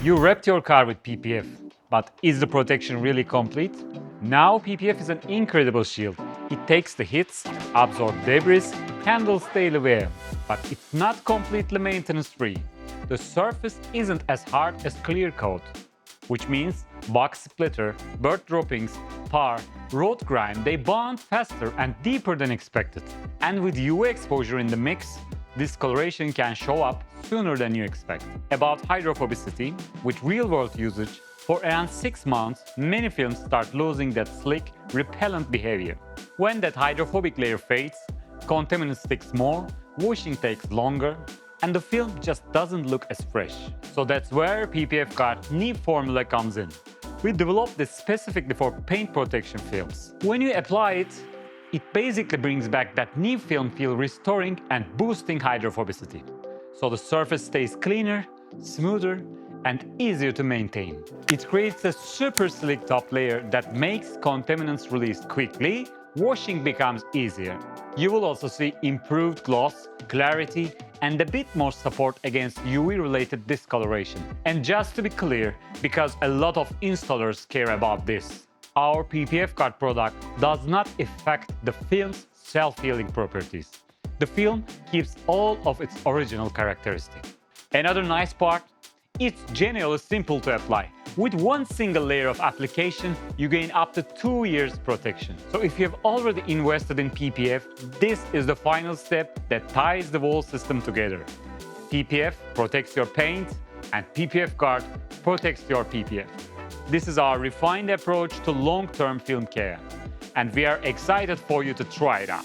You wrapped your car with PPF, but is the protection really complete? Now PPF is an incredible shield. It takes the hits, absorbs debris, handles daily wear, but it's not completely maintenance-free. The surface isn't as hard as clear coat, which means bug splitter, bird droppings, tar, road grime, they bond faster and deeper than expected. And with UV exposure in the mix, discoloration can show up sooner than you expect. About hydrophobicity, with real-world usage, for around 6 months, many films start losing that slick, repellent behavior. When that hydrophobic layer fades, contaminant sticks more, washing takes longer, and the film just doesn't look as fresh. So that's where PPFGuard New Formula comes in. We developed this specifically for paint protection films. When you apply it, it basically brings back that new film feel, restoring and boosting hydrophobicity. So the surface stays cleaner, smoother, and easier to maintain. It creates a super slick top layer that makes contaminants released quickly. Washing becomes easier. You will also see improved gloss, clarity, and a bit more support against UV-related discoloration. And just to be clear, because a lot of installers care about this, our PPFGuard product does not affect the film's self-healing properties. The film keeps all of its original characteristics. Another nice part, it's genuinely simple to apply. With one single layer of application, you gain up to 2 years protection. So if you have already invested in PPF, this is the final step that ties the whole system together. PPF protects your paint, and PPFGuard protects your PPF. This is our refined approach to long-term film care, and we are excited for you to try it out.